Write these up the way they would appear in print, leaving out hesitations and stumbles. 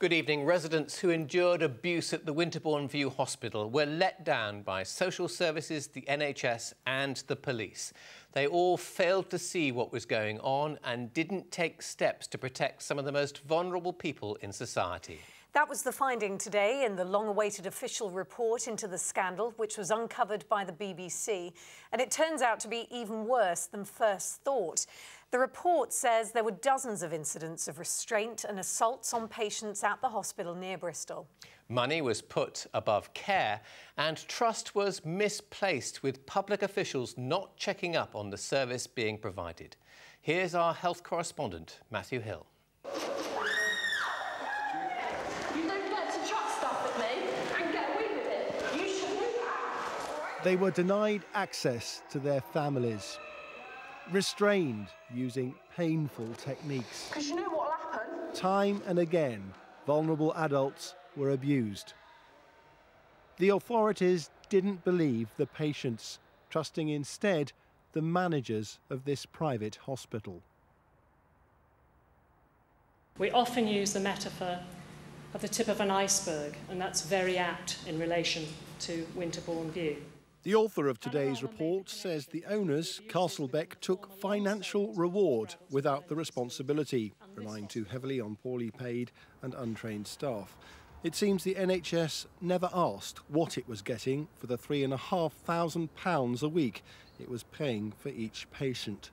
Good evening. Residents who endured abuse at the Winterbourne View Hospital were let down by social services, the NHS and the police. They all failed to see what was going on and didn't take steps to protect some of the most vulnerable people in society. That was the finding today in the long-awaited official report into the scandal, which was uncovered by the BBC. And it turns out to be even worse than first thought. The report says there were dozens of incidents of restraint and assaults on patients at the hospital near Bristol. Money was put above care and trust was misplaced, with public officials not checking up on the service being provided. Here's our health correspondent, Matthew Hill. They were denied access to their families, restrained using painful techniques. Because you know what'll happen? Time and again, vulnerable adults were abused. The authorities didn't believe the patients, trusting instead the managers of this private hospital. We often use the metaphor of the tip of an iceberg, and that's very apt in relation to Winterbourne View. The author of today's report says the owners, Castlebeck, took financial reward without the responsibility, relying too heavily on poorly paid and untrained staff. It seems the NHS never asked what it was getting for the £3,500 a week it was paying for each patient.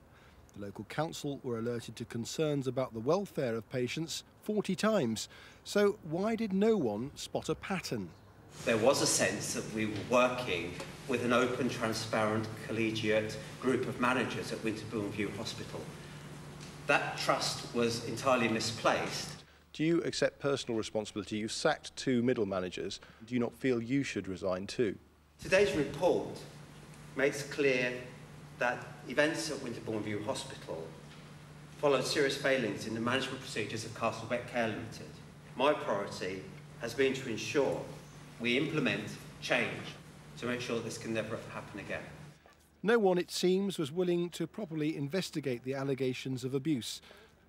The local council were alerted to concerns about the welfare of patients 40 times. So why did no one spot a pattern? There was a sense that we were working with an open, transparent, collegiate group of managers at Winterbourne View Hospital. That trust was entirely misplaced. Do you accept personal responsibility? You sacked 2 middle managers. Do you not feel you should resign too? Today's report makes clear that events at Winterbourne View Hospital followed serious failings in the management procedures of Castlebeck Care Limited. My priority has been to ensure we implement change to make sure this can never happen again. No one, it seems, was willing to properly investigate the allegations of abuse.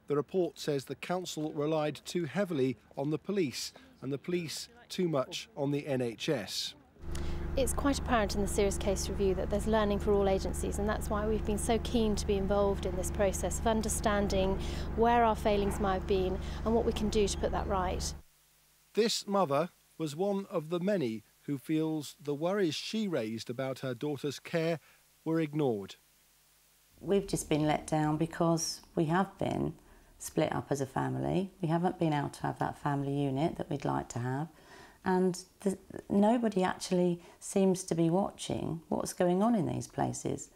The report says the council relied too heavily on the police and the police too much on the NHS. It's quite apparent in the serious case review that there's learning for all agencies, and that's why we've been so keen to be involved in this process of understanding where our failings might have been and what we can do to put that right. This mother was one of the many who feels the worries she raised about her daughter's care were ignored. We've just been let down because we have been split up as a family. We haven't been able to have that family unit that we'd like to have. And nobody actually seems to be watching what's going on in these places.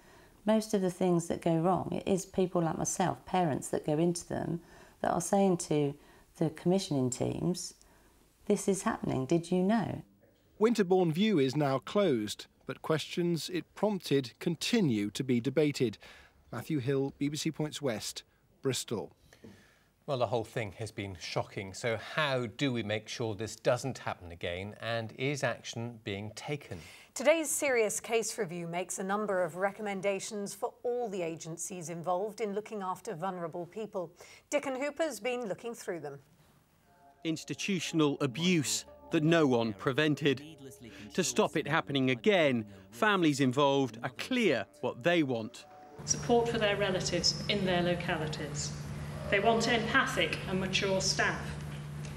Most of the things that go wrong, it is people like myself, parents that go into them, that are saying to the commissioning teams, this is happening, did you know? Winterbourne View is now closed, but questions it prompted continue to be debated. Matthew Hill, BBC Points West, Bristol. Well, the whole thing has been shocking. So how do we make sure this doesn't happen again, and is action being taken? Today's serious case review makes a number of recommendations for all the agencies involved in looking after vulnerable people. Dickon Hooper's been looking through them. Institutional abuse that no one prevented. To stop it happening again, families involved are clear what they want. Support for their relatives in their localities. They want empathic and mature staff.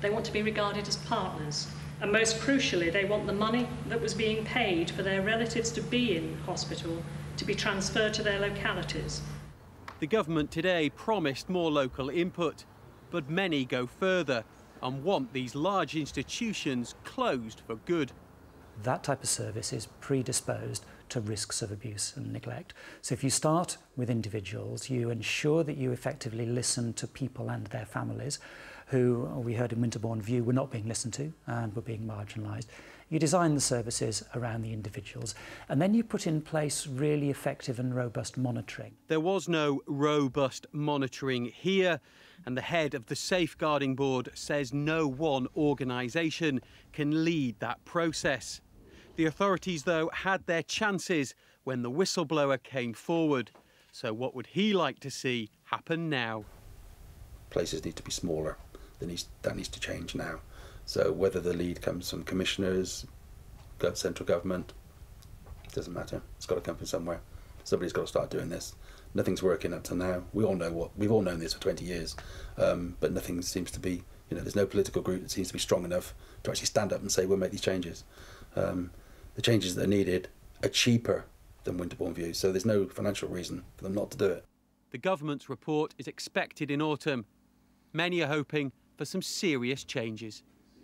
They want to be regarded as partners. And most crucially, they want the money that was being paid for their relatives to be in hospital to be transferred to their localities. The government today promised more local input, but many go further and want these large institutions closed for good. That type of service is predisposed to risks of abuse and neglect. So if you start with individuals, you ensure that you effectively listen to people and their families who, we heard in Winterbourne View, were not being listened to and were being marginalised. You design the services around the individuals, and then you put in place really effective and robust monitoring. There was no robust monitoring here, and the head of the Safeguarding Board says no one organisation can lead that process. The authorities, though, had their chances when the whistleblower came forward. So what would he like to see happen now? Places need to be smaller. That needs to change now. So whether the lead comes from commissioners, central government, doesn't matter. It's got to come from somewhere. Somebody's got to start doing this. Nothing's working up to now. We've all known this for 20 years, but nothing seems to be. There's no political group that seems to be strong enough to actually stand up and say we'll make these changes. The changes that are needed are cheaper than Winterbourne View, so there's no financial reason for them not to do it. The government's report is expected in autumn. Many are hoping for some serious changes.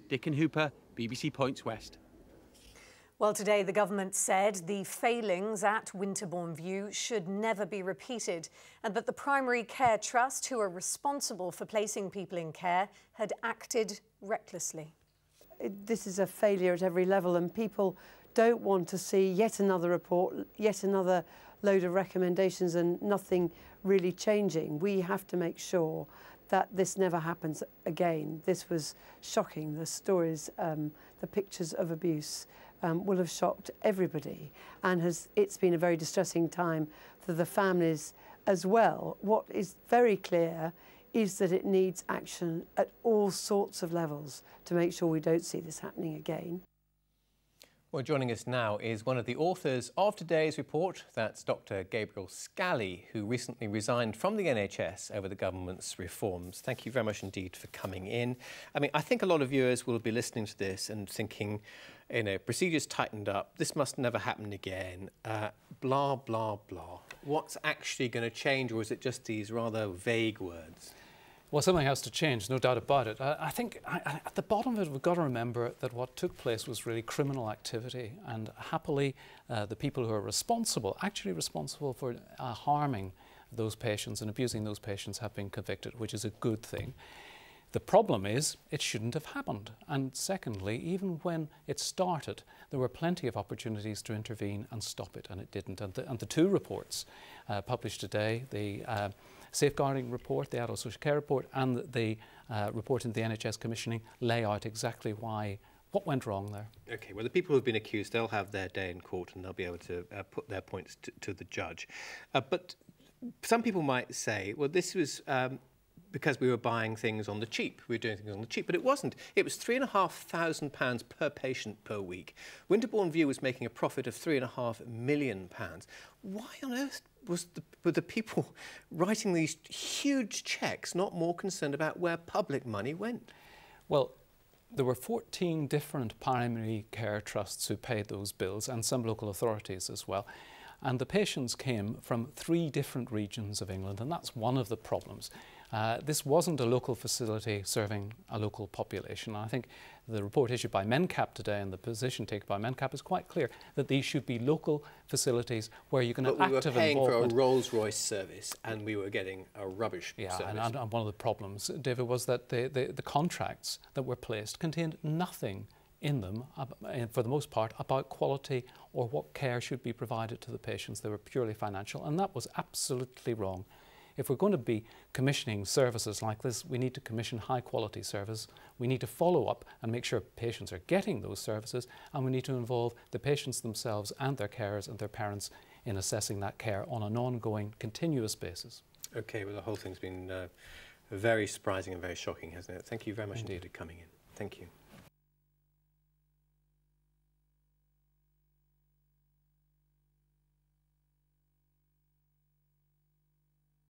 Dickon Hooper, BBC Points West. Well, today the government said the failings at Winterbourne View should never be repeated and that the Primary Care Trust, who are responsible for placing people in care, had acted recklessly. This is a failure at every level, and people don't want to see yet another report, yet another load of recommendations and nothing really changing. We have to make sure that this never happens again. This was shocking. The stories, the pictures of abuse will have shocked everybody, and it's been a very distressing time for the families as well. What is very clear is that it needs action at all sorts of levels to make sure we don't see this happening again. Well, joining us now is one of the authors of today's report. That's Dr. Gabriel Scally, who recently resigned from the NHS over the government's reforms. Thank you very much indeed for coming in. I mean, I think a lot of viewers will be listening to this and thinking, procedures tightened up, this must never happen again, blah, blah, blah. What's actually going to change, or is it just these rather vague words? Well, something has to change, no doubt about it. I think at the bottom of it, we've got to remember that what took place was really criminal activity, and happily the people who are actually responsible for harming those patients and abusing those patients have been convicted, which is a good thing. The problem is it shouldn't have happened. And secondly, even when it started, there were plenty of opportunities to intervene and stop it, and it didn't. And the two reports published today, the safeguarding report, the adult social care report, and the report in the NHS commissioning, lay out exactly what went wrong there. OK, well, the people who've been accused, they'll have their day in court and they'll be able to put their points to the judge. But some people might say, well, this was because we were buying things on the cheap. We were doing things on the cheap, but it wasn't. It was £3,500 per patient per week. Winterbourne View was making a profit of £3.5 million. Why on earth were the people writing these huge cheques not more concerned about where public money went? Well, there were 14 different primary care trusts who paid those bills, and some local authorities as well. And the patients came from 3 different regions of England, and that's one of the problems. This wasn't a local facility serving a local population. I think the report issued by MenCap today and the position taken by MenCap is quite clear that these should be local facilities where you can have active involvement. But we were paying for a Rolls-Royce service and we were getting a rubbish service. And one of the problems, David, was that the contracts that were placed contained nothing in them, for the most part, about quality or what care should be provided to the patients. They were purely financial, and that was absolutely wrong. If we're going to be commissioning services like this, we need to commission high-quality service. We need to follow up and make sure patients are getting those services, and we need to involve the patients themselves and their carers and their parents in assessing that care on an ongoing, continuous basis. OK, well, the whole thing's been very surprising and very shocking, hasn't it? Thank you very much indeed for coming in. Thank you.